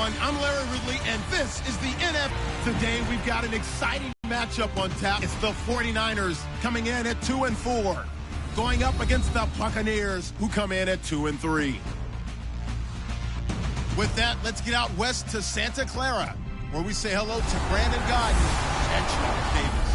everyone. I'm Larry Ridley, and this is the NFL. Today, we've got an exciting matchup on tap. It's the 49ers coming in at 2-4, going up against the Buccaneers, who come in at 2-3. With that, let's get out west to Santa Clara, where we say hello to Brandon Godden and Charles Davis.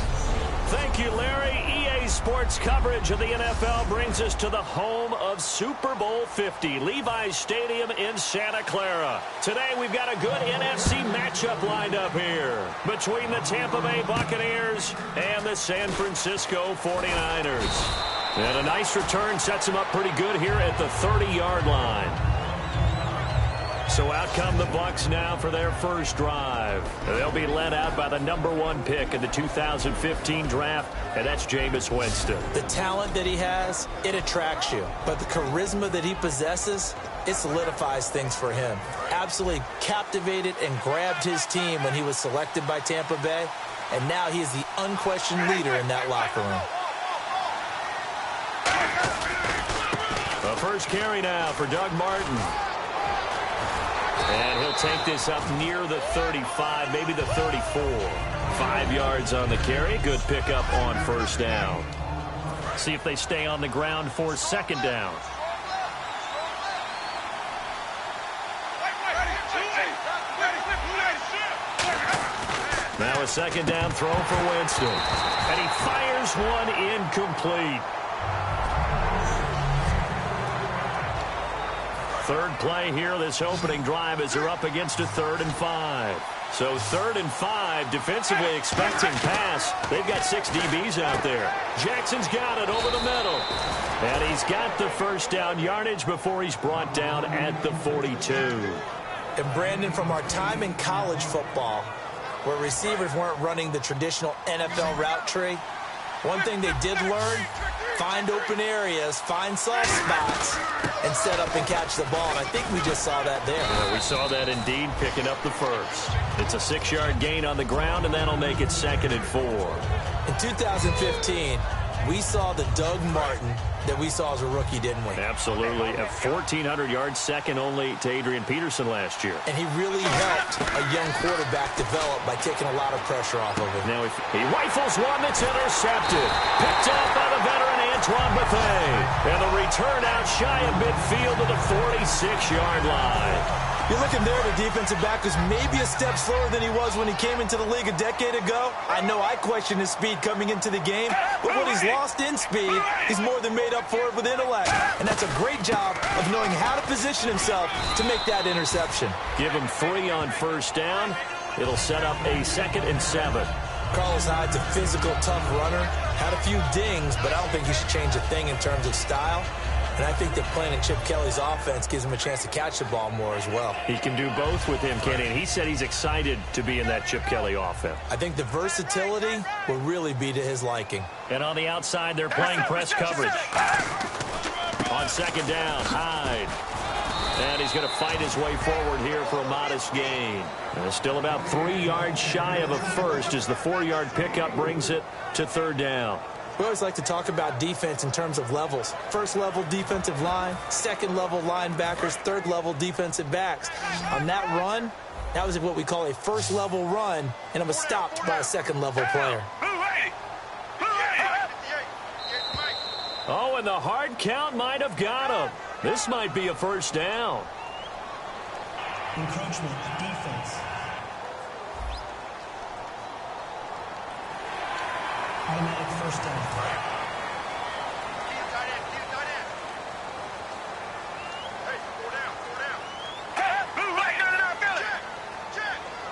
Thank you, Larry. EA Sports coverage of the NFL brings us to the home of Super Bowl 50, Levi's Stadium in Santa Clara. Today, we've got a good NFC matchup lined up here between the Tampa Bay Buccaneers and the San Francisco 49ers. And a nice return sets them up pretty good here at the 30-yard line. So out come the Bucs now for their first drive. They'll be led out by the #1 pick in the 2015 draft, and that's Jameis Winston. The talent that he has, it attracts you. But the charisma that he possesses, it solidifies things for him. Absolutely captivated and grabbed his team when he was selected by Tampa Bay, and now he is the unquestioned leader in that locker room. The first carry now for Doug Martin. And he'll take this up near the 35, maybe the 34. 5 yards on the carry. Good pickup on first down. See if they stay on the ground for second down. Now a second down throw for Winston. And he fires one incomplete. Third play here, this opening drive, as they're up against a 3rd and 5. So 3rd and 5, defensively expecting pass. They've got 6 DBs out there. Jackson's got it over the middle. And he's got the first down yardage before he's brought down at the 42. And Brandon, from our time in college football, where receivers weren't running the traditional NFL route tree, one thing they did learn, find open areas, find soft spots, and set up and catch the ball. And I think we just saw that there. Yeah, we saw that indeed, picking up the first. It's a 6-yard gain on the ground, and that'll make it 2nd and 4. In 2015, we saw the Doug Martin that we saw as a rookie, didn't we? Absolutely. A 1,400 yards, second only to Adrian Peterson last year. And he really helped a young quarterback develop by taking a lot of pressure off of him. Now he rifles one that's intercepted. Picked off by the veteran Antoine Bethea. And the return out shy of midfield to the 46-yard line. You're looking there, the defensive back was maybe a step slower than he was when he came into the league a decade ago. I know I questioned his speed coming into the game, but what he's lost in speed, he's more than made up for it with intellect. And that's a great job of knowing how to position himself to make that interception. Give him 3 on first down. It'll set up a 2nd and 7. Carlos Hyde's a physical, tough runner. Had a few dings, but I don't think he should change a thing in terms of style. And I think that playing in Chip Kelly's offense gives him a chance to catch the ball more as well. He can do both with him, Kenny. And he said he's excited to be in that Chip Kelly offense. I think the versatility will really be to his liking. And on the outside, they're playing press coverage. On second down, Hyde. And he's going to fight his way forward here for a modest gain. And still about 3 yards shy of a first as the 4-yard pickup brings it to 3rd down. We always like to talk about defense in terms of levels. First level defensive line, second level linebackers, third level defensive backs. On that run, that was what we call a first level run, and it was stopped by a second level player. Oh, and the hard count might have got him. This might be a first down. Encroachment, defense. Automatic first down.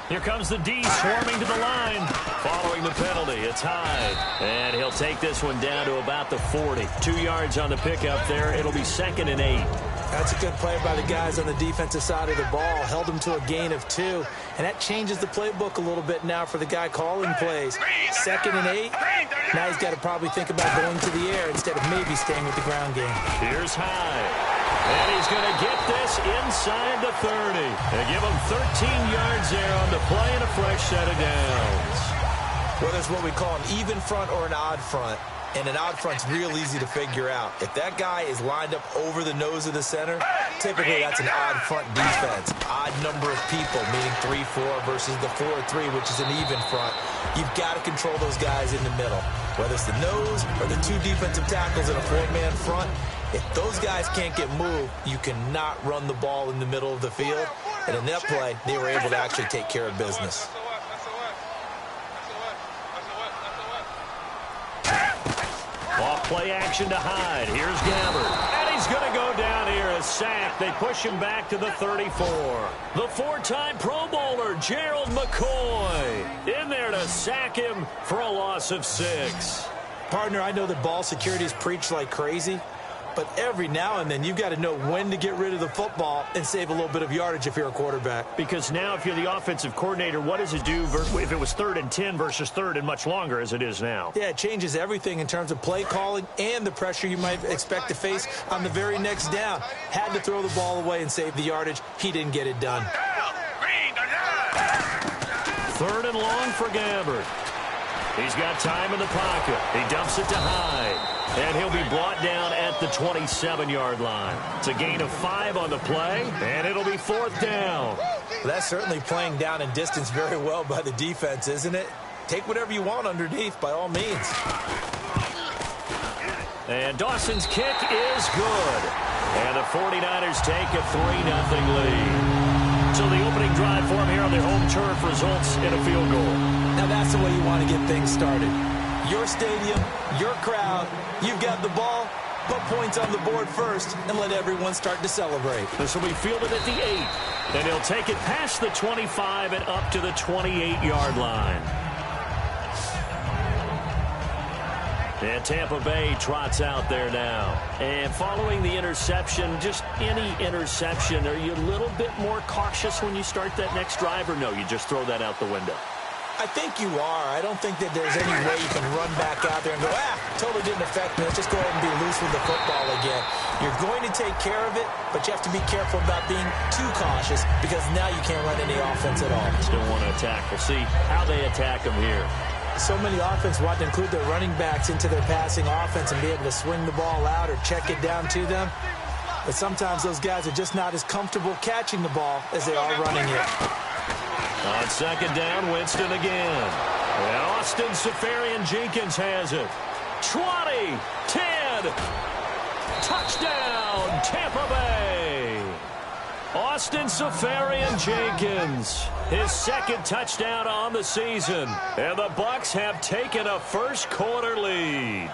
Here comes the D swarming to the line. Following the penalty, it's Hyde. And he'll take this one down to about the 40. 2 yards on the pickup there. It'll be 2nd and 8. That's a good play by the guys on the defensive side of the ball. Held him to a gain of 2. And that changes the playbook a little bit now for the guy calling plays. 2nd and 8. Now he's got to probably think about going to the air instead of maybe staying with the ground game. Here's Hyde. And he's going to get this inside the 30. They give him 13 yards there on the play and a fresh set of downs. Whether it's what we call an even front or an odd front, And an odd front's real easy to figure out. If that guy is lined up over the nose of the center, typically that's an odd front defense. Odd number of people, meaning 3-4 versus the 4-3, which is an even front. You've got to control those guys in the middle. Whether it's the nose or the two defensive tackles in a four-man front, if those guys can't get moved, you cannot run the ball in the middle of the field. And in that play, they were able to actually take care of business. Off play action to Hyde. Here's Gabbard. And he's going to go down here as sacked. They push him back to the 34. The four-time Pro Bowler, Gerald McCoy, in there to sack him for a loss of 6. Partner, I know that ball security is preached like crazy, but every now and then you've got to know when to get rid of the football and save a little bit of yardage if you're a quarterback. Because now if you're the offensive coordinator, what does it do if it was 3rd and 10 versus 3rd and much longer as it is now? Yeah, it changes everything in terms of play calling and the pressure you might expect to face on the very next down. Had to throw the ball away and save the yardage. He didn't get it done. 3rd and long for Gabbard. He's got time in the pocket. He dumps it to Hyde. And he'll be brought down at the 27-yard line. It's a gain of 5 on the play, and it'll be 4th down. That's certainly playing down and distance very well by the defense, isn't it? Take whatever you want underneath, by all means. And Dawson's kick is good. And the 49ers take a 3-0 lead. So the opening drive for him here on their home turf results in a field goal. Now that's the way you want to get things started. Your stadium, your crowd, you've got the ball, put points on the board first, and let everyone start to celebrate. This will be fielded at the 8, and he'll take it past the 25 and up to the 28-yard line. And Tampa Bay trots out there now. And following the interception, just any interception, are you a little bit more cautious when you start that next drive, or no, you just throw that out the window? I think you are. I don't think that there's any way you can run back out there and go, totally didn't affect me. Let's just go ahead and be loose with the football again. You're going to take care of it, but you have to be careful about being too cautious because now you can't run any offense at all. Still want to attack. We'll see how they attack them here. So many offense want to include their running backs into their passing offense and be able to swing the ball out or check it down to them. But sometimes those guys are just not as comfortable catching the ball as they are running it. On 2nd down, Winston again. And Austin Seferian-Jenkins has it. 20, 10, touchdown, Tampa Bay. Austin Seferian-Jenkins, his 2nd touchdown on the season. And the Bucs have taken a first-quarter lead.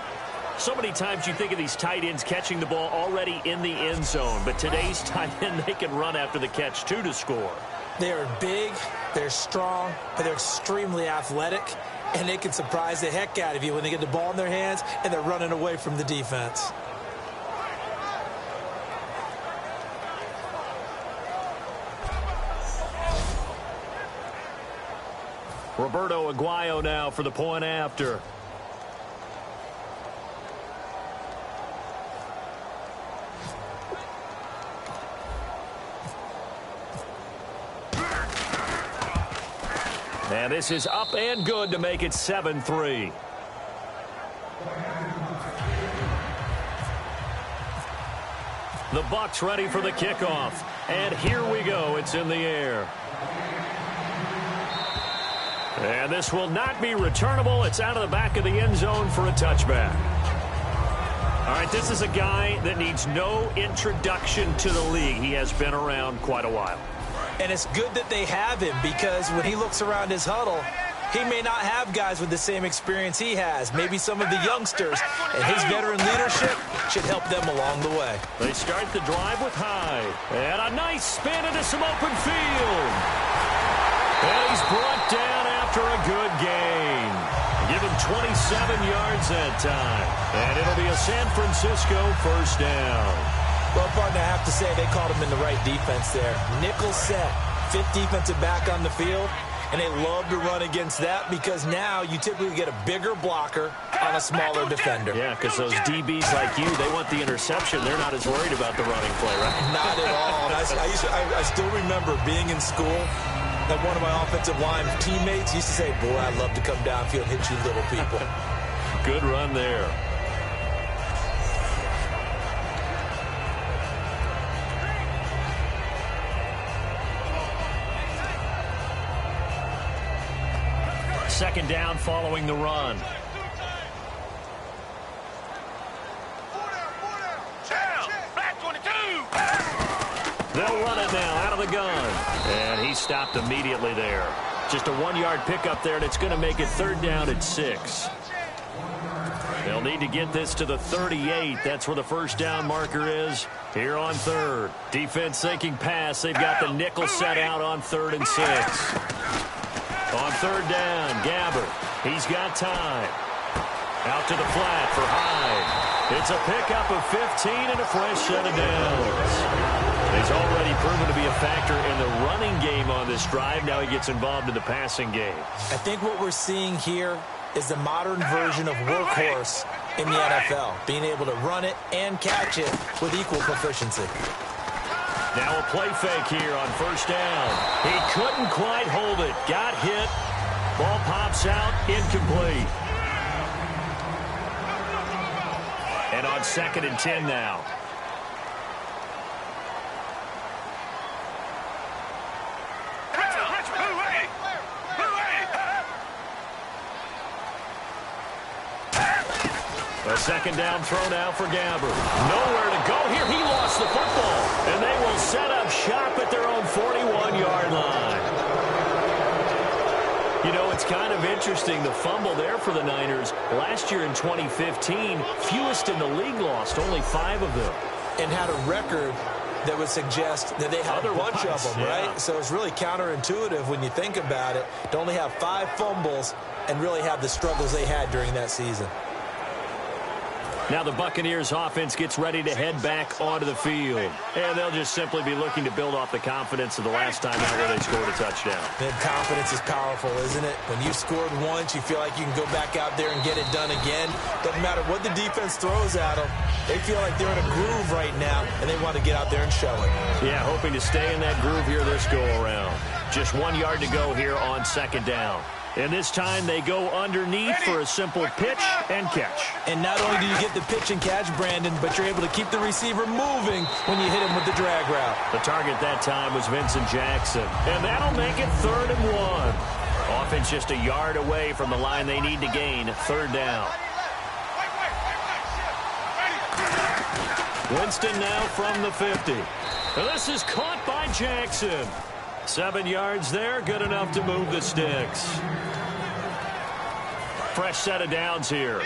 So many times you think of these tight ends catching the ball already in the end zone. But today's tight end, they can run after the catch, too, to score. They are big, they're strong, but they're extremely athletic, and they can surprise the heck out of you when they get the ball in their hands and they're running away from the defense. Roberto Aguayo now for the point after. And this is up and good to make it 7-3. The Bucs ready for the kickoff. And here we go. It's in the air. And this will not be returnable. It's out of the back of the end zone for a touchback. All right, this is a guy that needs no introduction to the league. He has been around quite a while. And it's good that they have him because when he looks around his huddle, he may not have guys with the same experience he has. Maybe some of the youngsters. And his veteran leadership should help them along the way. They start the drive with Hyde. And a nice spin into some open field. And he's brought down after a good gain. Give him 27 yards that time. And it'll be a San Francisco first down. Well, partner, I have to say they caught him in the right defense there. Nickel set, 5th defensive back on the field, and they love to run against that because now you typically get a bigger blocker on a smaller defender. Yeah, because those DBs like you, they want the interception. They're not as worried about the running play, right? Not at all. I still remember being in school that one of my offensive line teammates used to say, boy, I'd love to come downfield and hit you little people. Good run there. second down following the run. They'll run it now out of the gun. And he stopped immediately there. Just a 1-yard pickup there, and it's going to make it third down at 6. They'll need to get this to the 38. That's where the first down marker is here on third. Defense thinking pass. They've got the nickel set out on 3rd and 6. On third down, Gabbert. He's got time. Out to the flat for Hyde. It's a pickup of 15 and a fresh set of downs. He's already proven to be a factor in the running game on this drive. Now he gets involved in the passing game. I think what we're seeing here is the modern version of workhorse in the NFL, being able to run it and catch it with equal proficiency. Now a play fake here on first down. He couldn't quite hold it. Got hit. Ball pops out, incomplete. And on 2nd and 10 now. A second down throw now for Gabbert. Nowhere to go here. He lost the football. And they will set up shop at their own 41-yard line. You know, it's kind of interesting, the fumble there for the Niners. Last year in 2015, fewest in the league lost, only 5 of them. And had a record that would suggest that they had a bunch of them, yeah. right? So it's really counterintuitive when you think about it, to only have 5 fumbles and really have the struggles they had during that season. Now the Buccaneers offense gets ready to head back onto the field. And they'll just simply be looking to build off the confidence of the last time out where they scored a touchdown. And confidence is powerful, isn't it? When you scored once, you feel like you can go back out there and get it done again. Doesn't matter what the defense throws at them. They feel like they're in a groove right now, and they want to get out there and show it. Yeah, hoping to stay in that groove here this go-around. Just 1 yard to go here on second down. And this time they go underneath for a simple pitch and catch. And not only do you get the pitch and catch, Brandon, but you're able to keep the receiver moving when you hit him with the drag route. The target that time was Vincent Jackson. And that'll make it 3rd and 1. Offense just a yard away from the line they need to gain. 3rd down. Winston now from the 50. This is caught by Jackson. 7 yards there, good enough to move the sticks. Fresh set of downs here.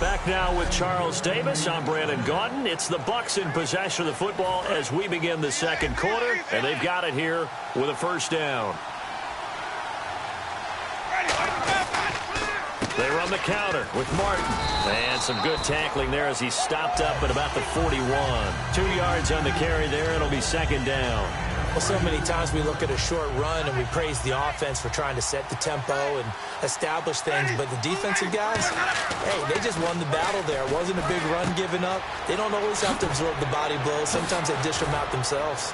Back now with Charles Davis. I'm Brandon Gaudin. It's the Bucs in possession of the football as we begin the second quarter, and they've got it here with a first down. They run the counter with Martin. And some good tackling there as he stopped up at about the 41. 2 yards on the carry there. It'll be second down. Well, so many times we look at a short run and we praise the offense for trying to set the tempo and establish things. But the defensive guys, hey, they just won the battle there. It wasn't a big run given up. They don't always have to absorb the body blows. Sometimes they dish them out themselves.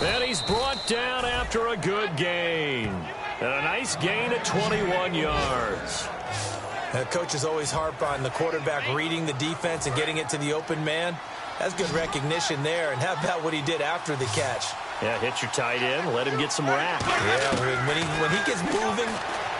And he's brought down after a good gain. And a nice gain of 21 yards. The coaches always harp on the quarterback reading the defense and getting it to the open man. That's good recognition there. And how about what he did after the catch? Yeah, hit your tight end, let him get some rap. Yeah, when he gets moving,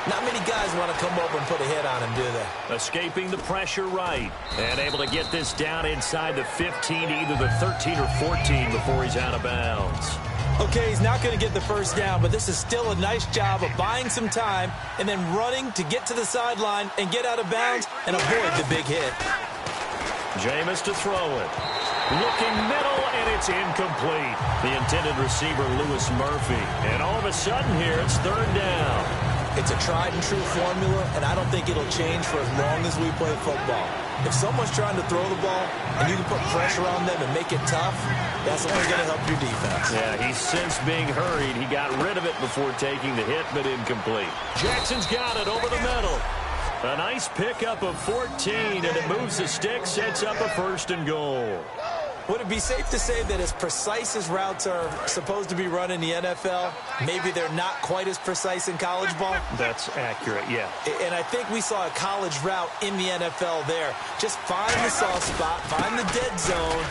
not many guys want to come over and put a hit on him, do they? Escaping the pressure right. And able to get this down inside the 15, either the 13 or 14 before he's out of bounds. Okay, he's not going to get the first down, but this is still a nice job of buying some time and then running to get to the sideline and get out of bounds and avoid the big hit. Jameis to throw it. Looking middle, and it's incomplete. The intended receiver, Lewis Murphy. And all of a sudden here, it's third down. It's a tried-and-true formula, and I don't think it'll change for as long as we play football. If someone's trying to throw the ball and you can put pressure on them and make it tough, that's only going to help your defense. Yeah, he's since being hurried. He got rid of it before taking the hit, but incomplete. Jackson's got it over the middle. A nice pickup of 14, and it moves the stick, sets up a 1st and goal. Would it be safe to say that as precise as routes are supposed to be run in the NFL, maybe they're not quite as precise in college ball? That's accurate, yeah. And I think we saw a college route in the NFL there. Just find the soft spot, find the dead zone,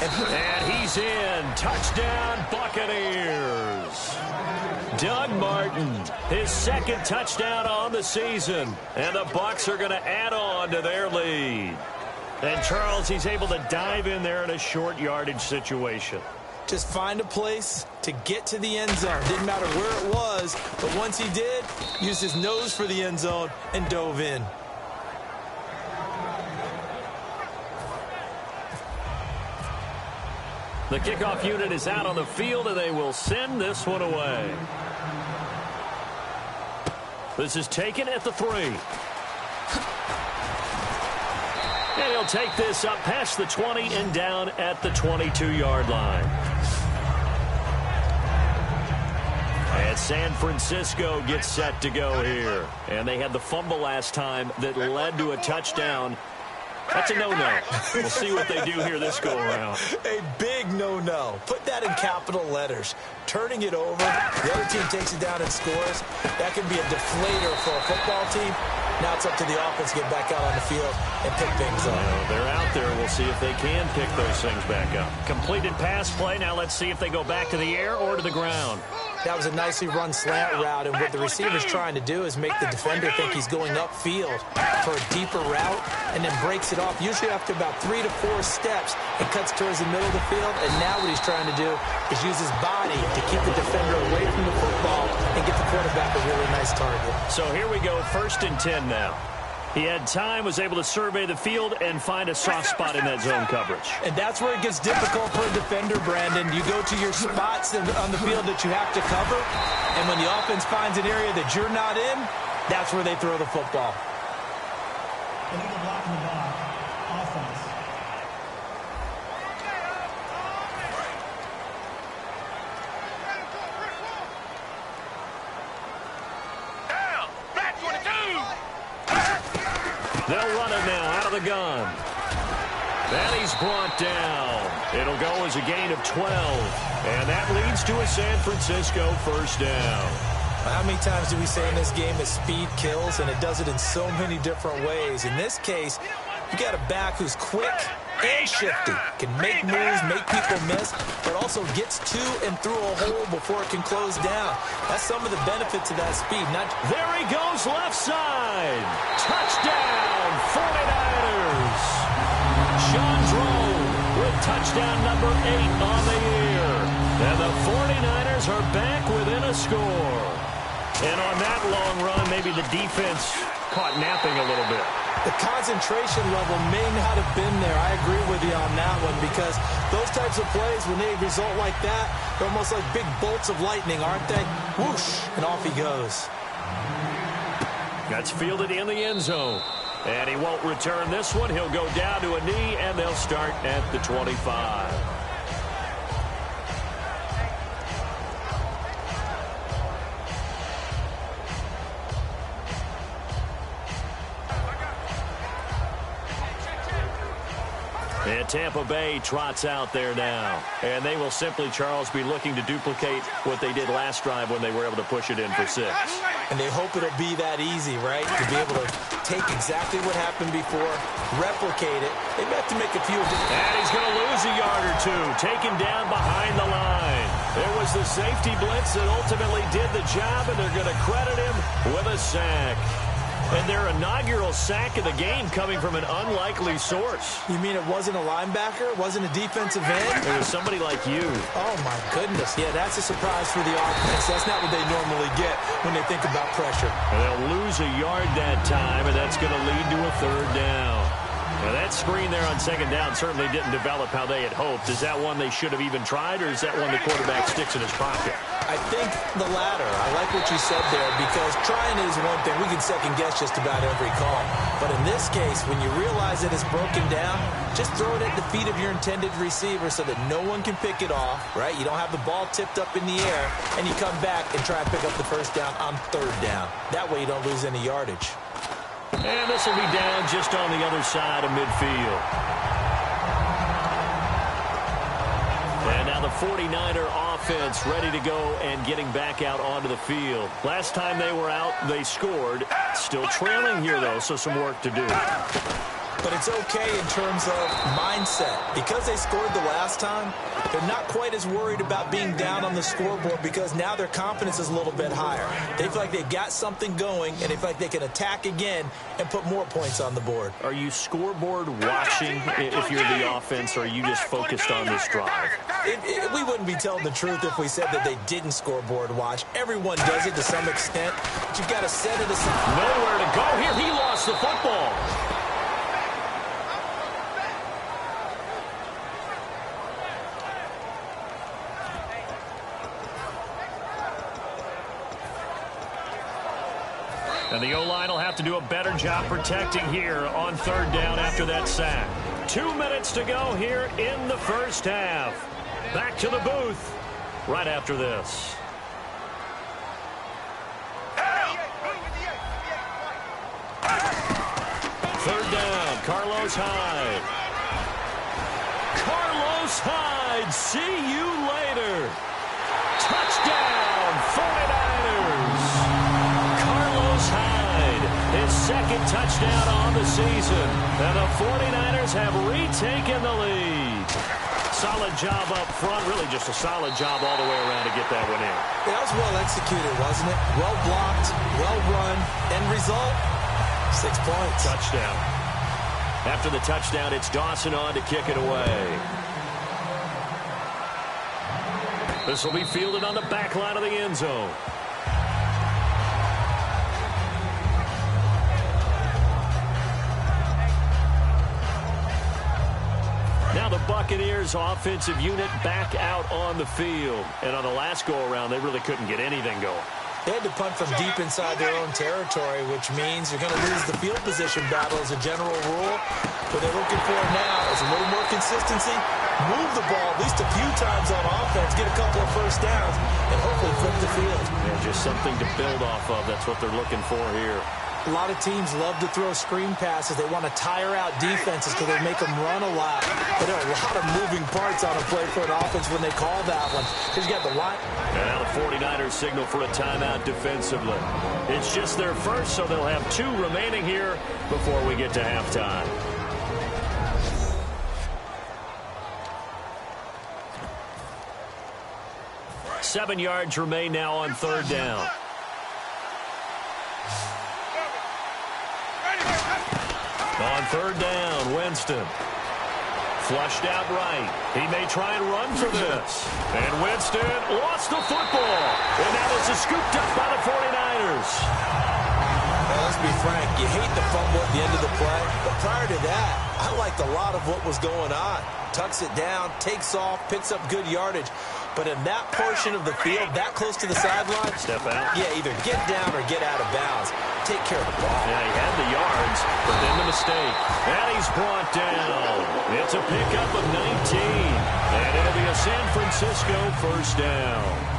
And he's in. Touchdown, Buccaneers. Doug Martin, his second touchdown on the season. And the Bucs are going to add on to their lead. And Charles, he's able to dive in there in a short yardage situation. Just find a place to get to the end zone. Didn't matter where it was, but once he did, used his nose for the end zone and dove in. The kickoff unit is out on the field, and they will send this one away. This is taken at the 3. And he'll take this up past the 20 and down at the 22-yard line. And San Francisco gets set to go here. And they had the fumble last time that led to a touchdown. That's a no-no. We'll see what they do here this go-around. A big no-no. Put that in capital letters. Turning it over, the other team takes it down and scores. That can be a deflator for a football team. Now it's up to the offense to get back out on the field and pick things up. They're out there. We'll see if they can pick those things back up. Completed pass play. Now let's see if they go back to the air or to the ground. That was a nicely run slant route, and what the receiver's trying to do is make the defender think he's going upfield for a deeper route and then breaks it off, usually after about 3 to 4 steps, and cuts towards the middle of the field. And now what he's trying to do is use his body to keep the defender away from the football and get the quarterback a really nice target. So here we go, 1st and 10 now. He had time, was able to survey the field and find a soft spot in that zone coverage. And that's where it gets difficult for a defender, Brandon. You go to your spots on the field that you have to cover, and when the offense finds an area that you're not in, that's where they throw the football. Illegal block in the back. Offense. They'll run it now out of the gun. And he's brought down. It'll go as a gain of 12. And that leads to a San Francisco first down. How many times do we say in this game that speed kills, and it does it in so many different ways? In this case, you got a back who's quick and shifty, can make moves, make people miss, but also gets to and through a hole before it can close down. That's some of the benefits of that speed. There he goes, left side. Touchdown, 49ers. Sean Drone with touchdown number 8 on the year. And the 49ers are back within a score. And on that long run, maybe the defense caught napping a little bit. The concentration level may not have been there. I agree with you on that one, because those types of plays, when they result like that, they're almost like big bolts of lightning, aren't they? Whoosh, and off he goes. That's fielded in the end zone. And he won't return this one. He'll go down to a knee, and they'll start at the 25. And Tampa Bay trots out there now. And they will simply, Charles, be looking to duplicate what they did last drive when they were able to push it in for 6. And they hope it'll be that easy, right? To be able to take exactly what happened before, replicate it. They have to make a few. And he's going to lose a yard or two. Taken down behind the line. There was the safety blitz that ultimately did the job, and they're going to credit him with a sack. And their inaugural sack of the game coming from an unlikely source. You mean it wasn't a linebacker? It wasn't a defensive end? It was somebody like you. Oh, my goodness. Yeah, that's a surprise for the offense. That's not what they normally get when they think about pressure. And they'll lose a yard that time, and that's going to lead to a 3rd down. Now, that screen there on 2nd down certainly didn't develop how they had hoped. Is that one they should have even tried, or is that one the quarterback sticks in his pocket? I think the latter. I like what you said there, because trying is one thing. We can second-guess just about every call. But in this case, when you realize that it's broken down, just throw it at the feet of your intended receiver so that no one can pick it off, right? You don't have the ball tipped up in the air, and you come back and try and pick up the 1st down on 3rd down. That way you don't lose any yardage. And this will be down just on the other side of midfield. And now the 49er offense ready to go and getting back out onto the field. Last time they were out, they scored. Still trailing here, though, so some work to do. But it's okay in terms of mindset. Because they scored the last time, they're not quite as worried about being down on the scoreboard because now their confidence is a little bit higher. They feel like they've got something going, and they feel like they can attack again and put more points on the board. Are you scoreboard watching if you're the offense, or are you just focused on this drive? We wouldn't be telling the truth if we said that they didn't scoreboard watch. Everyone does it to some extent, but you've got to set it aside. Nowhere to go here. He lost the football. And the O-line will have to do a better job protecting here on third down after that sack. 2 minutes to go here in the first half. Back to the booth right after this. Third down, Carlos Hyde. Carlos Hyde, see you later. Touchdown, 49ers. Hyde, his second touchdown on the season. And the 49ers have retaken the lead. Solid job up front. Really just a solid job all the way around to get that one in. That was well executed, wasn't it? Well blocked, well run. End result, 6 points. Touchdown. After the touchdown, it's Dawson on to kick it away. This will be fielded on the back line of the end zone. Now the Buccaneers offensive unit back out on the field. And on the last go-around, they really couldn't get anything going. They had to punt from deep inside their own territory, which means you're going to lose the field position battle as a general rule. What they're looking for now is a little more consistency, move the ball at least a few times on offense, get a couple of first downs, and hopefully flip the field. Yeah, just something to build off of. That's what they're looking for here. A lot of teams love to throw screen passes. They want to tire out defenses because they make them run a lot. But there are a lot of moving parts on a play for an offense when they call that one. Because you got the line. And now the 49ers signal for a timeout defensively. It's just their first, so they'll have 2 remaining here before we get to halftime. Seven yards remain now on third down. On third down, Winston. Flushed out right. He may try and run for this. And Winston lost the football. And now this is scooped up by the 49ers. Well, let's be frank. You hate the fumble at the end of the play. But prior to that, I liked a lot of what was going on. Tucks it down, takes off, picks up good yardage. But in that portion of the field, that close to the sideline, step out. Yeah, either get down or get out of bounds. Take care of the ball. Yeah, he had the yards, but then the mistake. And he's brought down. It's a pickup of 19. And it'll be a San Francisco first down.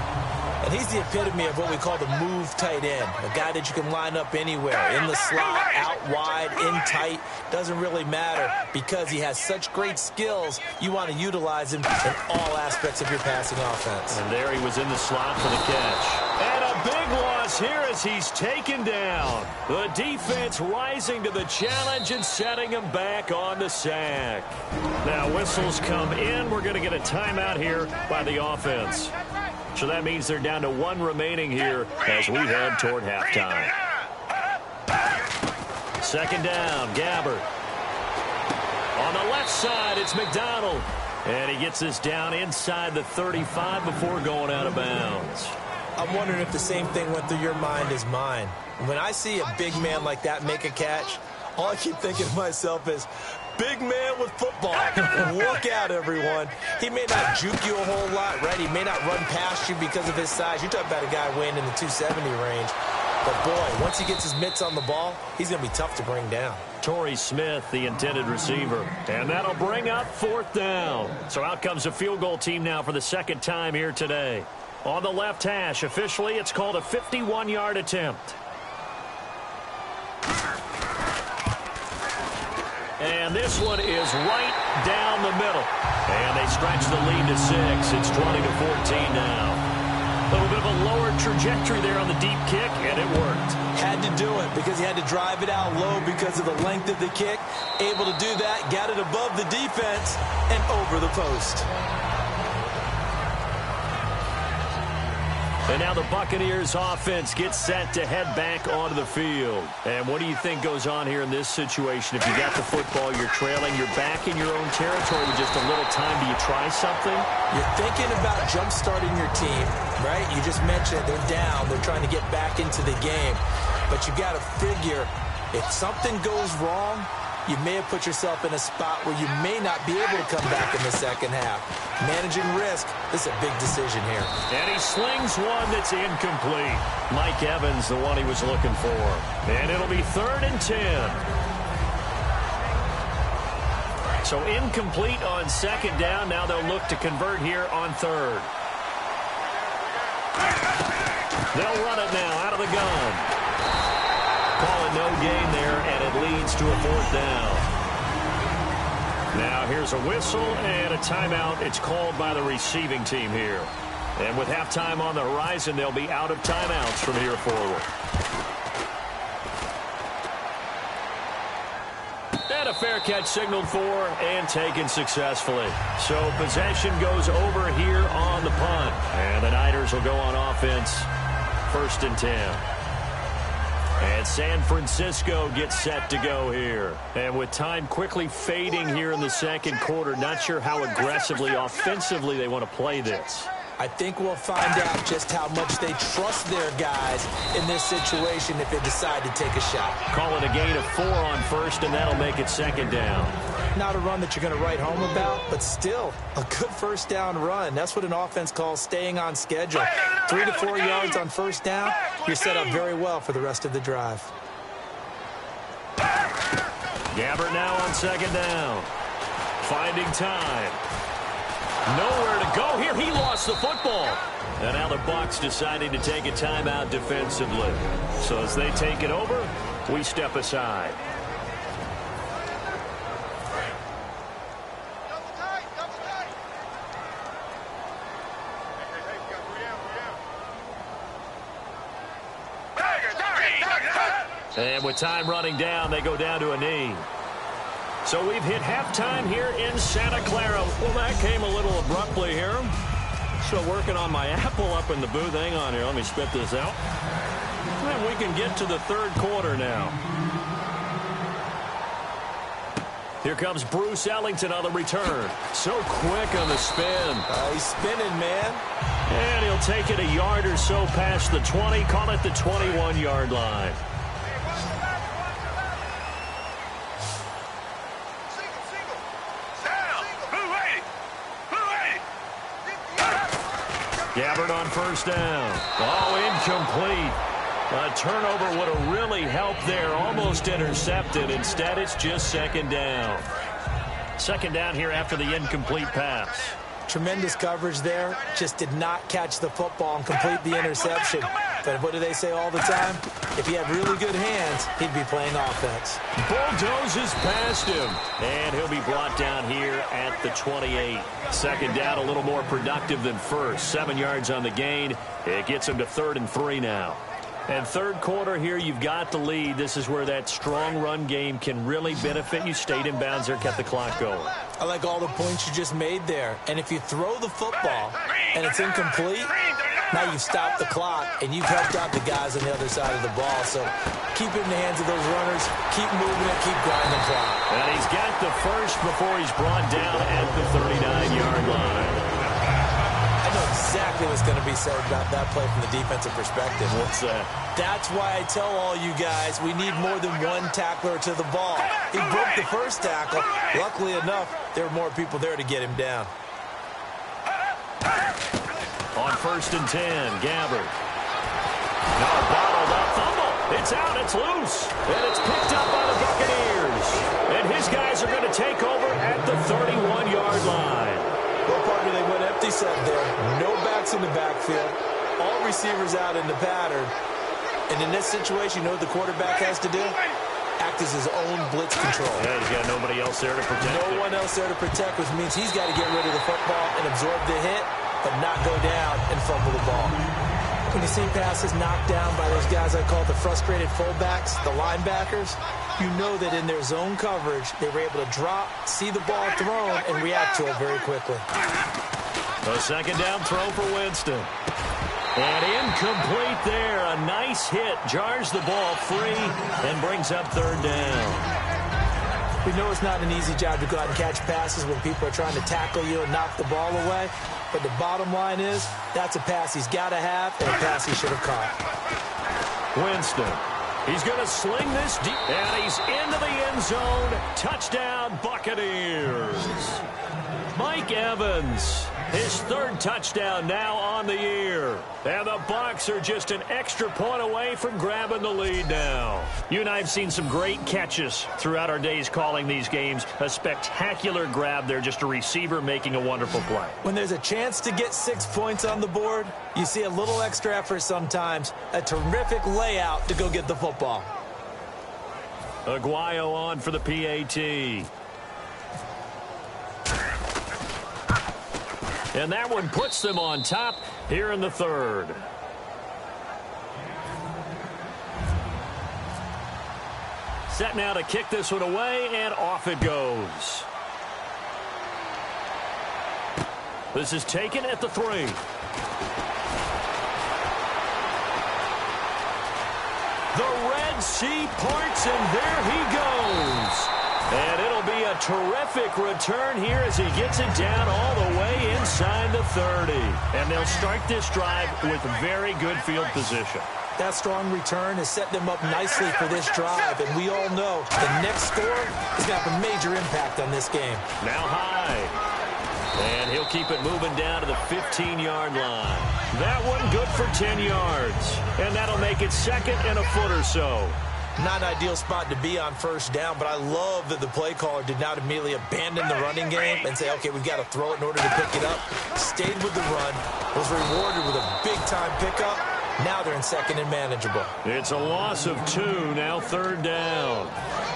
And he's the epitome of what we call the move tight end. A guy that you can line up anywhere. In the slot, out wide, in tight. Doesn't really matter because he has such great skills. You want to utilize him in all aspects of your passing offense. And there he was in the slot for the catch. And a big loss here as he's taken down. The defense rising to the challenge and setting him back on the sack. Now whistles come in. We're going to get a timeout here by the offense. So that means they're down to 1 remaining here as we head toward halftime. Second down, Gabbert. On the left side, it's McDonald. And he gets this down inside the 35 before going out of bounds. I'm wondering if the same thing went through your mind as mine. When I see a big man like that make a catch, all I keep thinking to myself is, big man with football. Look out, everyone. He may not juke you a whole lot, right? He may not run past you because of his size. You're talking about a guy weighing in the 270 range. But, boy, once he gets his mitts on the ball, he's going to be tough to bring down. Torrey Smith, the intended receiver. And that'll bring up fourth down. So out comes the field goal team now for the second time here today. On the left hash, officially, it's called a 51-yard attempt. And this one is right down the middle. And they stretch the lead to 6. It's 20-14 now. A little bit of a lower trajectory there on the deep kick, and it worked. Had to do it because he had to drive it out low because of the length of the kick. able to do that, got it above the defense and over the post. And now the Buccaneers offense gets set to head back onto the field. And what do you think goes on here in this situation? If you got the football, you're trailing, you're back in your own territory with just a little time. Do you try something? You're thinking about jump-starting your team, right? You just mentioned they're down. They're trying to get back into the game. But you got to figure if something goes wrong, you may have put yourself in a spot where you may not be able to come back in the second half. Managing risk, this is a big decision here. And he slings one that's incomplete. Mike Evans, the one he was looking for. And it'll be 3rd and 10. So incomplete on second down. Now they'll look to convert here on 3rd. They'll run it now out of the gun. Calling no gain there, and it leads to a 4th down. Now here's a whistle and a timeout. It's called by the receiving team here. And with halftime on the horizon, they'll be out of timeouts from here forward. And a fair catch signaled for and taken successfully. So possession goes over here on the punt. And the Niners will go on offense. 1st and 10. And San Francisco gets set to go here. And with time quickly fading here in the second quarter, not sure how aggressively, offensively they want to play this. I think we'll find out just how much they trust their guys in this situation if they decide to take a shot. Call it a gain of 4 on 1st, and that'll make it 2nd down. Not a run that you're going to write home about, but still a good 1st down run. That's what an offense calls staying on schedule. 3 to 4 yards on 1st down, you're set up very well for the rest of the drive. Gabbert now on 2nd down. Finding time. Nowhere to go here. He lost the football. And now the Bucs deciding to take a timeout defensively. So as they take it over, we step aside. And with time running down, they go down to a knee. So we've hit halftime here in Santa Clara. Well, that came a little abruptly here. Still working on my apple up in the booth. Hang on here. Let me spit this out. And we can get to the 3rd quarter now. Here comes Bruce Ellington on the return. So quick on the spin. He's spinning, man. And he'll take it a yard or so past the 20. Call it the 21-yard line. Gabbert on 1st down. Oh, incomplete. A turnover would have really helped there. Almost intercepted. Instead, it's just 2nd down. 2nd down here after the incomplete pass. Tremendous coverage there. Just did not catch the football and complete the interception. But what do they say all the time? If he had really good hands, he'd be playing offense. Bulldozes past him. And he'll be brought down here at the 28. 2nd down, a little more productive than 1st. 7 yards on the gain. It gets him to 3rd and 3 now. And 3rd quarter here, you've got the lead. This is where that strong run game can really benefit you. Stayed in bounds there, kept the clock going. I like all the points you just made there. And if you throw the football and it's incomplete, now you've stopped the clock and you've helped out the guys on the other side of the ball. So keep it in the hands of those runners. Keep moving it. Keep grinding clock. And he's got the first before he's brought down at the 39-yard line. I know exactly what's going to be said about that play from the defensive perspective. What's that? That's why I tell all you guys we need more than one tackler to the ball. He broke the first tackle. Luckily enough, there were more people there to get him down. On 1st and 10, Gabbert. Now bottled up fumble. It's out. It's loose. And it's picked up by the Buccaneers. And his guys are going to take over at the 31-yard line. Well, partner, they went empty set there. No backs in the backfield. All receivers out in the pattern. And in this situation, you know what the quarterback has to do? Act as his own blitz control. Yeah, he's got nobody else there to protect. No one else there to protect, which means he's got to get rid of the football and absorb the hit, but not go down and fumble the ball. When you see passes knocked down by those guys I call the frustrated fullbacks, the linebackers, you know that in their zone coverage, they were able to drop, see the ball thrown, and react to it very quickly. A second down throw for Winston. And incomplete there. A nice hit. Jars the ball free and brings up third down. We know it's not an easy job to go out and catch passes when people are trying to tackle you and knock the ball away. But the bottom line is, that's a pass he's got to have and a pass he should have caught. Winston. He's going to sling this deep. And he's into the end zone. Touchdown, Buccaneers. Mike Evans, his third touchdown now on the year. And the Bucs are just an extra point away from grabbing the lead now. You and I have seen some great catches throughout our days calling these games. A spectacular grab there, just a receiver making a wonderful play. When there's a chance to get 6 points on the board, you see a little extra effort sometimes. A terrific layout to go get the football. Aguayo on for the PAT. And that one puts them on top here in the third. Set now to kick this one away, and off it goes. This is taken at the 3. The Red Sea parts, and there he goes. And it'll be a terrific return here as he gets it down all the way inside the 30. And they'll start this drive with very good field position. That strong return has set them up nicely for this drive. And we all know the next score is going to have a major impact on this game. Now high. And he'll keep it moving down to the 15-yard line. That one good for 10 yards. And that'll make it second and a foot or so. Not an ideal spot to be on first down, but I love that the play caller did not immediately abandon the running game and say, okay, we've got to throw it in order to pick it up. Stayed with the run, was rewarded with a big-time pickup. Now they're in second and manageable. It's a loss of 2, now third down.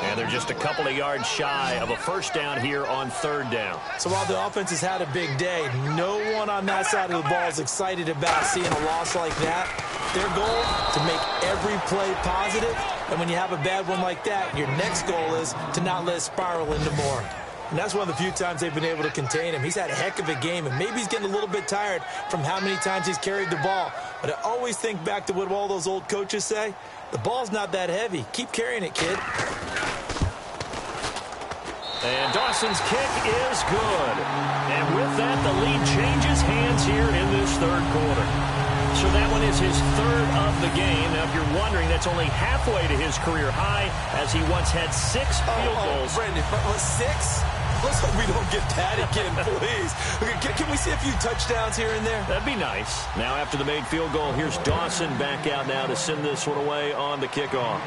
And they're just a couple of yards shy of a first down here on third down. So while the offense has had a big day, no one on that side of the ball is excited about seeing a loss like that. Their goal, to make every play positive. And when you have a bad one like that, your next goal is to not let it spiral into more. And that's one of the few times they've been able to contain him. He's had a heck of a game, and maybe he's getting a little bit tired from how many times he's carried the ball. But I always think back to what all those old coaches say. The ball's not that heavy. Keep carrying it, kid. And Dawson's kick is good. And with that, the lead changes hands here in this third quarter. So that one is his third of the game. Now, if you're wondering, that's only halfway to his career high, as he once had 6 field goals. Brandon, 6? Let's hope we don't get that again, please. Can we see a few touchdowns here and there? That'd be nice. Now, after the made field goal, here's Dawson back out now to send this one away on the kickoff.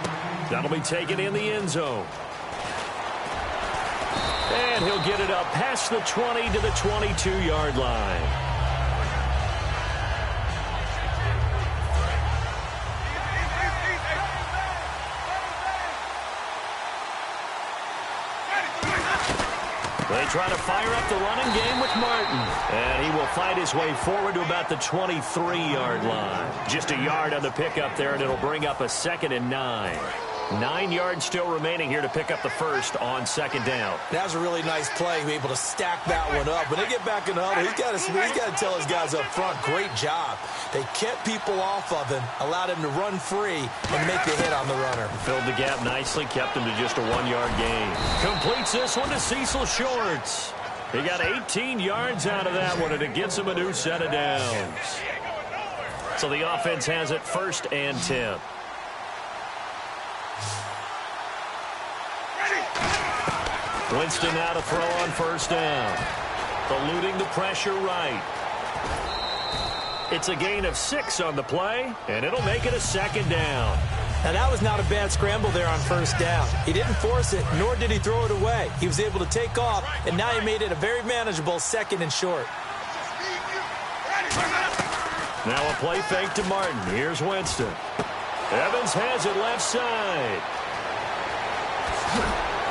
That'll be taken in the end zone. And he'll get it up past the 20 to the 22-yard line. They try to fire up the running game with Martin. And he will fight his way forward to about the 23-yard line. Just a yard on the pickup there, and it'll bring up a 2nd and 9. 9 yards still remaining here to pick up the first on second down. That was a really nice play. He was able to stack that one up. When they get back in the huddle, he's got to tell his guys up front, great job. They kept people off of him, allowed him to run free, and make the hit on the runner. Filled the gap nicely, kept him to just a 1-yard gain. Completes this one to Cecil Shorts. He got 18 yards out of that one, and it gets him a new set of downs. So the offense has it 1st and 10. Winston now to throw on first down. Eluding the pressure right. It's a gain of 6 on the play, and it'll make it a 2nd down. Now, that was not a bad scramble there on first down. He didn't force it, nor did he throw it away. He was able to take off, and now he made it a very manageable 2nd and short. Now a play fake to Martin. Here's Winston. Evans has it left side.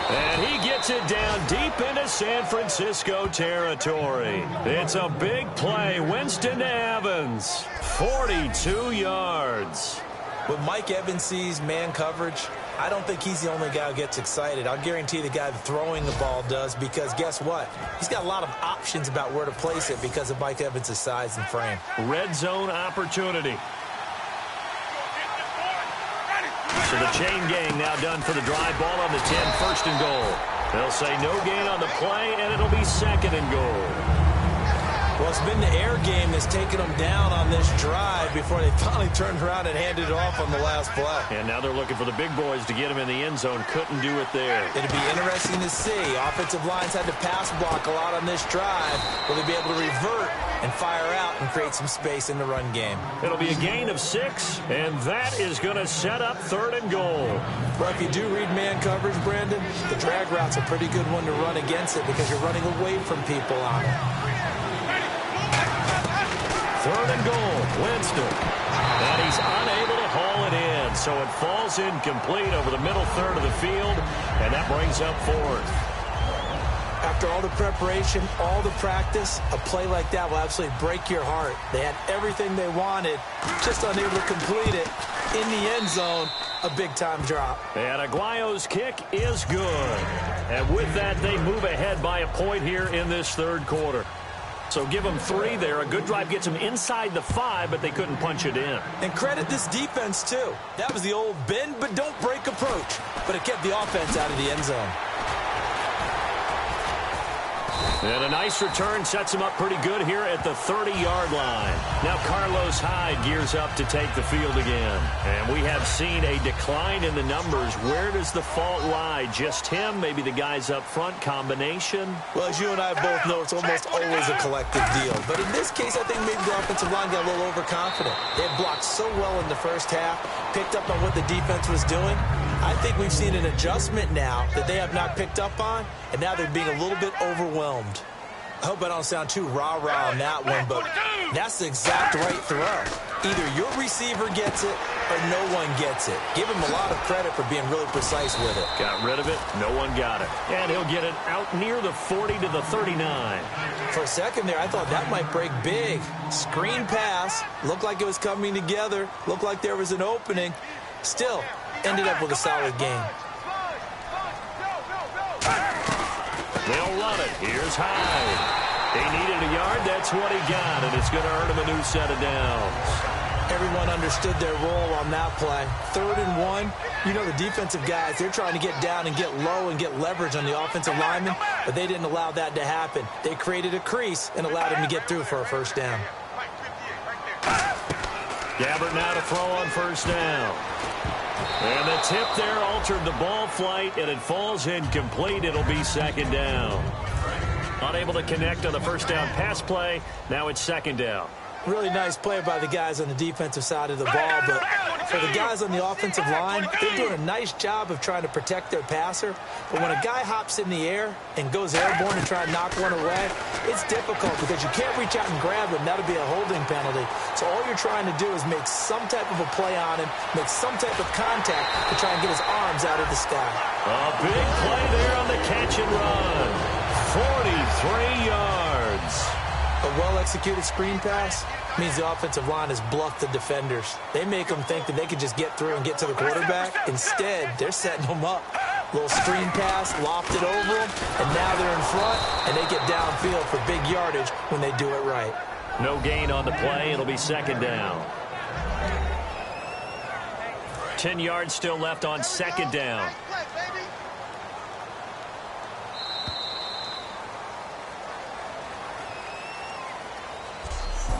And he gets it down deep into San Francisco territory. It's a big play. Winston to Evans. 42 yards. When Mike Evans sees man coverage, I don't think he's the only guy who gets excited. I'll guarantee the guy throwing the ball does, because guess what? He's got a lot of options about where to place it because of Mike Evans' size and frame. Red zone opportunity. So the chain gang now done for the drive. Ball on the 10, first and goal. They'll say no gain on the play, and it'll be second and goal. Well, it's been the air game that's taken them down on this drive before they finally turned around and handed it off on the last play. And now they're looking for the big boys to get him in the end zone. Couldn't do it there. It'd be interesting to see. Offensive lines had to pass block a lot on this drive. Will they be able to revert and fire out and create some space in the run game? It'll be a gain of 6, and that is going to set up third and goal. Well, if you do read man coverage, Brandon, the drag route's a pretty good one to run against it because you're running away from people on it. Third and goal, Winston. And he's unable to haul it in, so it falls incomplete over the middle third of the field, and that brings up fourth. After all the preparation, all the practice, a play like that will absolutely break your heart. They had everything they wanted, just unable to complete it. In the end zone, a big-time drop. And Aguayo's kick is good. And with that, they move ahead by a point here in this third quarter. So give them 3 there. A good drive gets them inside the 5, but they couldn't punch it in. And credit this defense, too. That was the old bend but don't break approach. But it kept the offense out of the end zone. And a nice return sets him up pretty good here at the 30-yard line. Now Carlos Hyde gears up to take the field again. And we have seen a decline in the numbers. Where does the fault lie? Just him? Maybe the guys up front? Combination? Well, as you and I both know, it's almost always a collective deal. But in this case, I think maybe the offensive line got a little overconfident. They had blocked so well in the first half, picked up on what the defense was doing. I think we've seen an adjustment now that they have not picked up on, and now they're being a little bit overwhelmed. I hope I don't sound too rah-rah on that one, but that's the exact right throw. Either your receiver gets it or no one gets it. Give him a lot of credit for being really precise with it. Got rid of it. No one got it. And he'll get it out near the 40 to the 39. For a second there, I thought that might break big. Screen pass. Looked like it was coming together. Looked like there was an opening. Still, ended up with a solid game. They'll run it. Here's Hyde. He needed a yard. That's what he got, and it's going to earn him a new set of downs. Everyone understood their role on that play. 3rd and 1. You know the defensive guys, they're trying to get down and get low and get leverage on the offensive linemen, but they didn't allow that to happen. They created a crease and allowed him to get through for a first down. Gabbert now to throw on first down. And the tip there altered the ball flight, and it falls incomplete. It'll be second down. Unable to connect on the first down pass play. Now it's second down. Really nice play by the guys on the defensive side of the ball, but for the guys on the offensive line, they're doing a nice job of trying to protect their passer. But when a guy hops in the air and goes airborne and try to knock one away, it's difficult because you can't reach out and grab him. That'll be a holding penalty. So all you're trying to do is make some type of a play on him, make some type of contact to try and get his arms out of the sky. A big play there on the catch and run. 43 yards. A well-executed screen pass means the offensive line has bluffed the defenders. They make them think that they could just get through and get to the quarterback. Instead, they're setting them up. Little screen pass, lofted over them, and now they're in front, and they get downfield for big yardage when they do it right. No gain on the play. It'll be second down. 10 yards still left on second down.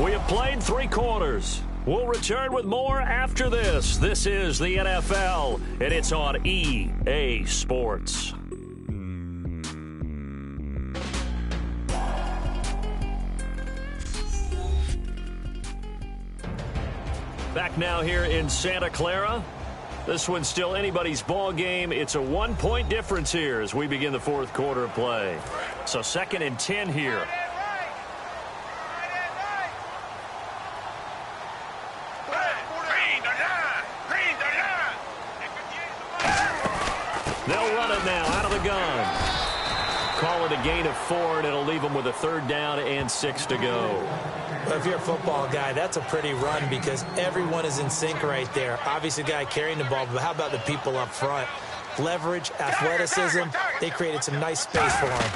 We have played 3 quarters. We'll return with more after this. This is the NFL, and it's on EA Sports. Back now here in Santa Clara. This one's still anybody's ball game. It's a 1-point difference here as we begin the fourth quarter of play. So 2nd and 10 here. They'll run it now out of the gun. Call it a gain of 4, and it'll leave them with a 3rd down and 6 to go. Well, if you're a football guy, that's a pretty run because everyone is in sync right there. Obviously, the guy carrying the ball, but how about the people up front? Leverage, athleticism, they created some nice space for him.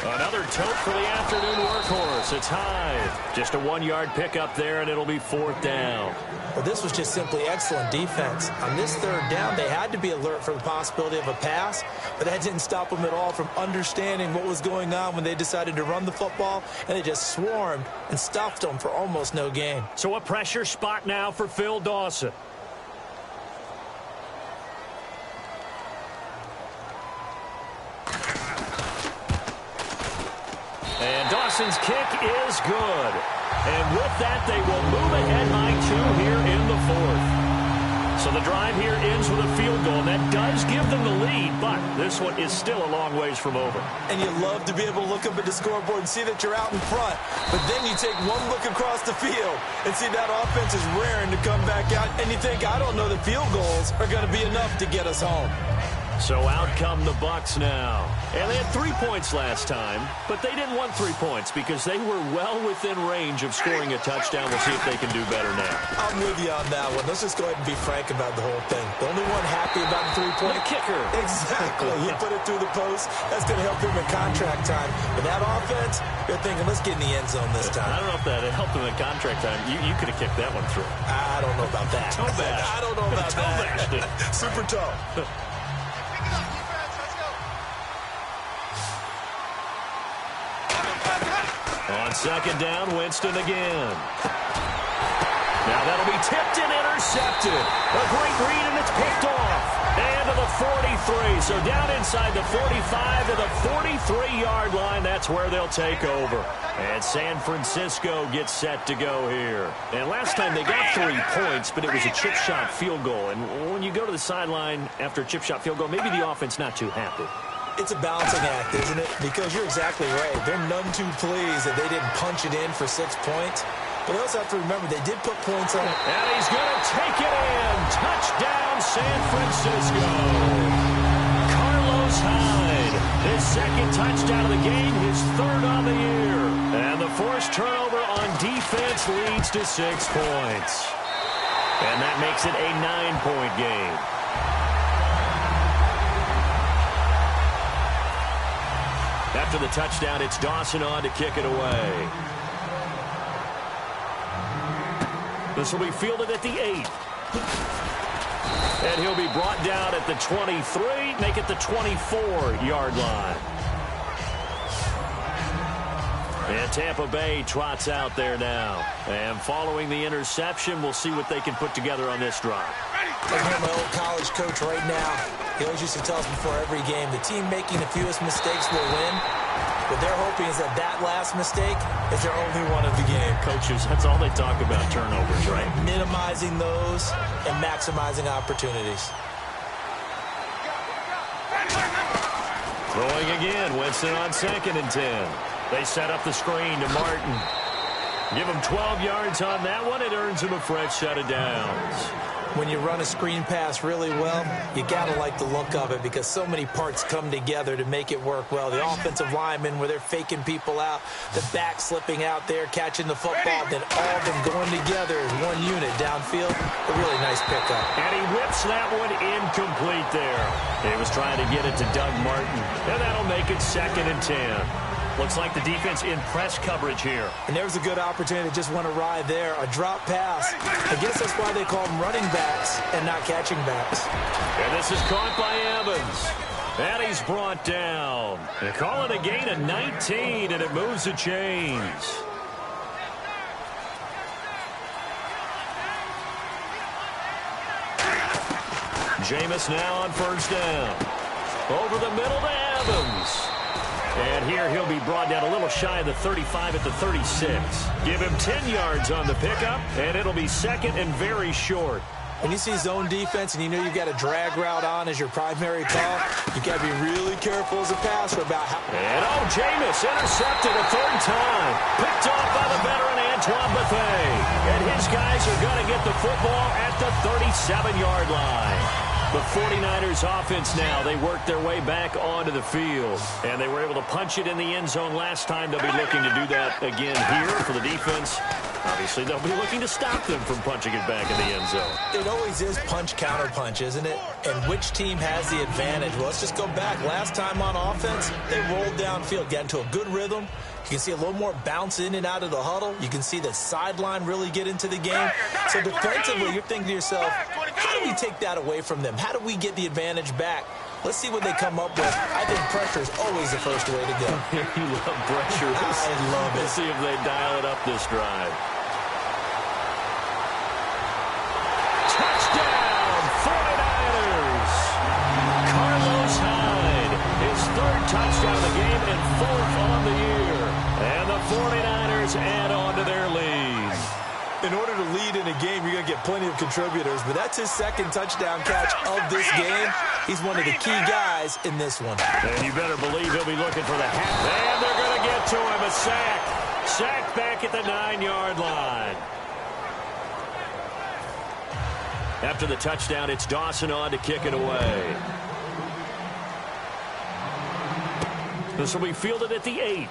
Another tote for the afternoon workhorse. It's Hyde. Just a 1-yard pickup there, and it'll be 4th down. Well, this was just simply excellent defense. On this 3rd down, they had to be alert for the possibility of a pass, but that didn't stop them at all from understanding what was going on when they decided to run the football, and they just swarmed and stuffed them for almost no gain. So a pressure spot now for Phil Dawson. And Dawson's kick is good. And with that, they will move ahead by 2 here in the 4th. So the drive here ends with a field goal. And that does give them the lead, but this one is still a long ways from over. And you love to be able to look up at the scoreboard and see that you're out in front. But then you take one look across the field and see that offense is raring to come back out. And you think, I don't know that field goals are going to be enough to get us home. So out come the Bucs now. And they had 3 points last time, but they didn't want 3 points because they were well within range of scoring a touchdown. We'll see if they can do better now. I'm with you on that one. Let's just go ahead and be frank about the whole thing. The only one happy about the 3-point the kicker. Exactly. He put it through the post. That's going to help him in contract time. But that offense, they're thinking, let's get in the end zone this time. I don't know if that helped him in contract time. You could have kicked that one through. I don't know about that. Toe bash. I don't know about toe that. Bashed it. Super toe. On 2nd down, Winston again. Now that'll be tipped and intercepted. A great read, and it's picked off. And to the 43. So down inside the 45 to the 43-yard line. That's where they'll take over. And San Francisco gets set to go here. And last time they got 3 points, but it was a chip shot field goal. And when you go to the sideline after a chip shot field goal, maybe the offense not too happy. It's a balancing act, isn't it? Because you're exactly right. They're none too pleased that they didn't punch it in for 6 points. But they also have to remember they did put points on it. And he's going to take it in. Touchdown, San Francisco. Carlos Hyde, his 2nd touchdown of the game, his 3rd on the year. And the forced turnover on defense leads to 6 points. And that makes it a 9-point game. After the touchdown, it's Dawson on to kick it away. This will be fielded at the 8. And he'll be brought down at the 23, make it the 24-yard line. And Tampa Bay trots out there now. And following the interception, we'll see what they can put together on this drive. I hear my old college coach right now. He always used to tell us before every game, the team making the fewest mistakes will win. What they're hoping is that that last mistake is their only one of the game. Coaches, that's all they talk about, turnovers, right? Minimizing those and maximizing opportunities. Throwing again, Winston on 2nd and 10. They set up the screen to Martin. Give him 12 yards on that one. It earns him a fresh set of downs. When you run a screen pass really well, you got to like the look of it because so many parts come together to make it work well. The offensive linemen where they're faking people out, the back slipping out there, catching the football, then all of them going together as one unit downfield. A really nice pickup. And he whips that one incomplete there. He was trying to get it to Doug Martin, and that'll make it 2nd and 10. Looks like the defense in press coverage here. And there's a good opportunity to just want to ride there. A drop pass. I guess that's why they call them running backs and not catching backs. And this is caught by Evans. And he's brought down. They call it a gain of 19, and it moves the chains. Jameis now on 1st down. Over the middle to Evans. And here he'll be brought down a little shy of the 35 at the 36. Give him 10 yards on the pickup, and it'll be 2nd and very short. When you see zone defense and you know you've got a drag route on as your primary call, you've got to be really careful as a passer about how... And Jameis intercepted a 3rd time. Picked off by the veteran Antoine Bethea. And his guys are going to get the football at the 37-yard line. The 49ers offense now, they worked their way back onto the field. And they were able to punch it in the end zone last time. They'll be looking to do that again here for the defense. Obviously, they'll be looking to stop them from punching it back in the end zone. It always is punch-counter-punch, isn't it? And which team has the advantage? Well, let's just go back. Last time on offense, they rolled downfield, got into a good rhythm. You can see a little more bounce in and out of the huddle. You can see the sideline really get into the game. So defensively, you're thinking to yourself, how do we take that away from them? How do we get the advantage back? Let's see what they come up with. I think pressure is always the first way to go. You love pressure. I love it. Let's see if they dial it up this drive. Touchdown, 49ers. Carlos Hyde, his third touchdown of the game and fourth on the year. And the 49ers add on to their lead. In order to lead in a game, you're going to get plenty of contributors, but that's his second touchdown catch of this game. He's one of the key guys in this one. And you better believe he'll be looking for the half. And they're going to get to him. A sack. Sack back at the 9-yard line. After the touchdown, it's Dawson on to kick it away. This will be fielded at the 8.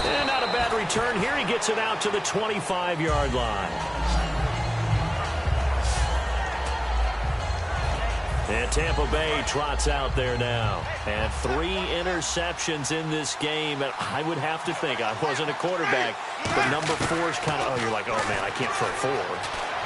And not a bad return here. He gets it out to the 25-yard line. And Tampa Bay trots out there now. And 3 interceptions in this game. And I would have to think, I wasn't a quarterback, but number 4 is kind of, oh, you're like, oh, man, I can't throw 4.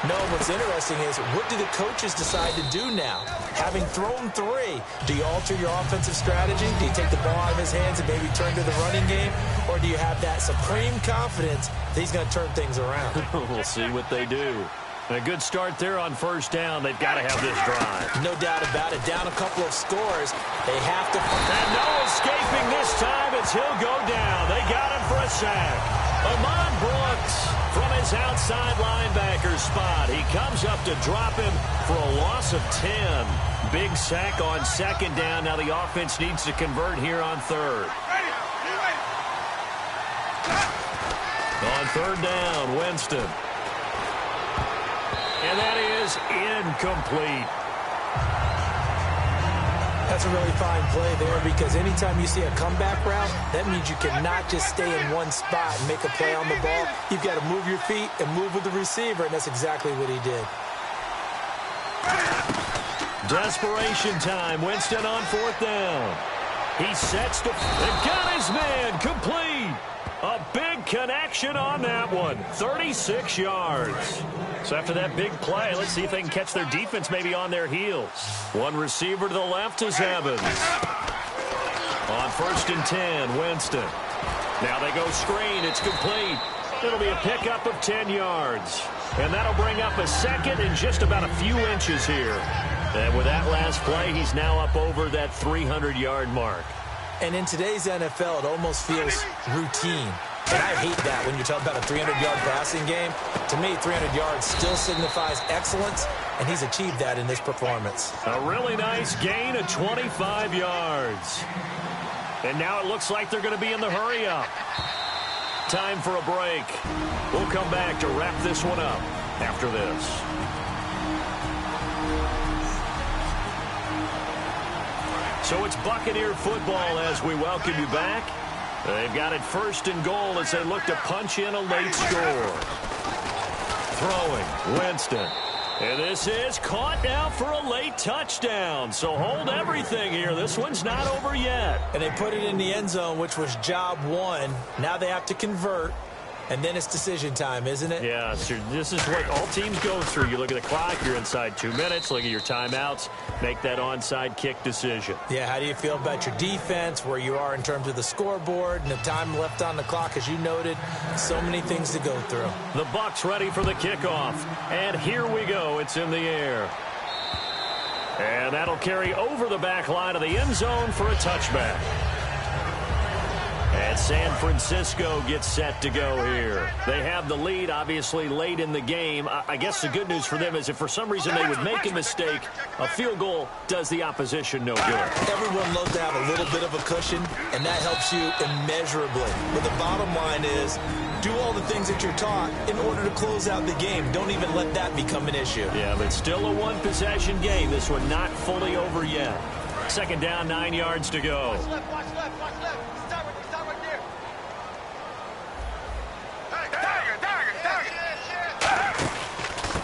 No, what's interesting is, what do the coaches decide to do now? Having thrown 3, do you alter your offensive strategy? Do you take the ball out of his hands and maybe turn to the running game? Or do you have that supreme confidence that he's going to turn things around? We'll see what they do. A good start there on first down. They've got to have this drive. No doubt about it. Down a couple of scores. They have to. And no escaping this time as he'll go down. They got him for a sack. Ahmad Brooks from his outside linebacker spot. He comes up to drop him for a loss of 10. Big sack on second down. Now the offense needs to convert here on third. On third down, Winston. And that is incomplete. That's a really fine play there, because anytime you see a comeback route, that means you cannot just stay in one spot and make a play on the ball. You've got to move your feet and move with the receiver, and that's exactly what he did. Desperation time. Winston on fourth down. He sets to... and got his man complete. A big connection on that one. 36 yards. So after that big play, let's see if they can catch their defense maybe on their heels. One receiver to the left is Evans. On first and 10, Winston. Now they go screen. It's complete. It'll be a pickup of 10 yards. And that'll bring up a second and just about a few inches here. And with that last play, he's now up over that 300-yard mark. And in today's NFL, it almost feels routine. And I hate that when you're talking about a 300-yard passing game. To me, 300 yards still signifies excellence, and he's achieved that in this performance. A really nice gain of 25 yards. And now it looks like they're going to be in the hurry-up. Time for a break. We'll come back to wrap this one up after this. So it's Buccaneer football as we welcome you back. They've got it first and goal as they look to punch in a late score. Throwing, Winston. And this is caught now for a late touchdown. So hold everything here. This one's not over yet. And they put it in the end zone, which was job 1. Now they have to convert. And then it's decision time, isn't it? Yeah, so this is what all teams go through. You look at the clock, you're inside 2 minutes, look at your timeouts, make that onside kick decision. Yeah, how do you feel about your defense, where you are in terms of the scoreboard, and the time left on the clock, as you noted? So many things to go through. The Bucs ready for the kickoff. And here we go. It's in the air. And that'll carry over the back line of the end zone for a touchback. And And San Francisco gets set to go here. They have the lead, obviously, late in the game. I guess the good news for them is if for some reason they would make a mistake, a field goal does the opposition no good. Everyone loves to have a little bit of a cushion, and that helps you immeasurably. But the bottom line is, do all the things that you're taught in order to close out the game. Don't even let that become an issue. Yeah, but still a one-possession game. This one not fully over yet. Second down, 9 yards to go. Watch left, watch left, watch left. Start right there.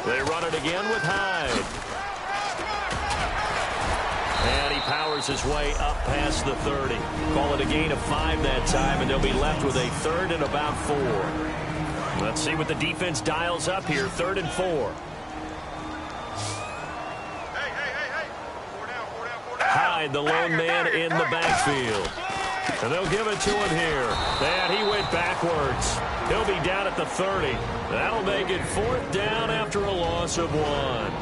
They run it again with Hyde. And he powers his way up past the 30. Call it a gain of 5 that time, and they'll be left with a 3rd and about 4. Let's see what the defense dials up here. 3rd and 4. Hyde, the lone man in the backfield. And they'll give it to him here. And he went backwards. He'll be down at the 30. That'll make it 4th down after a loss of 1.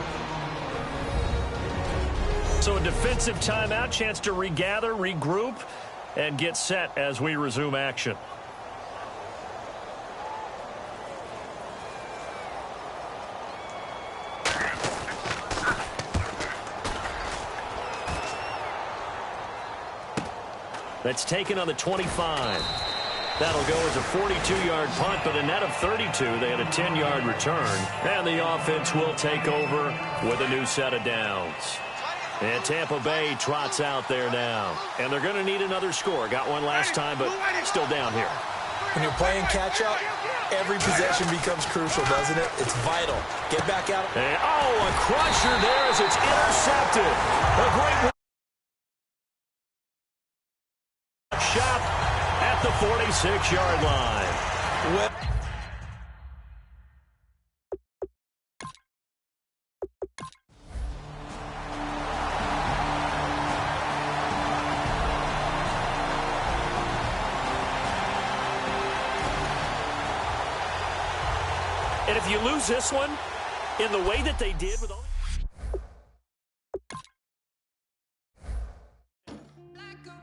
So a defensive timeout, chance to regather, regroup, and get set as we resume action. That's taken on the 25. That'll go as a 42-yard punt, but a net of 32. They had a 10-yard return. And the offense will take over with a new set of downs. And Tampa Bay trots out there now. And they're going to need another score. Got one last time, but still down here. When you're playing catch-up, every possession becomes crucial, doesn't it? It's vital. Get back out. And, a crusher there as it's intercepted. A great shot at the 46-yard line. And if you lose this one in the way that they did with all... Like a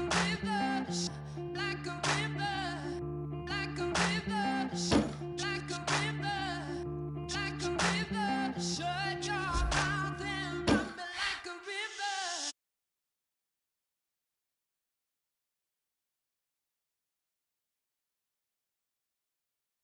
river,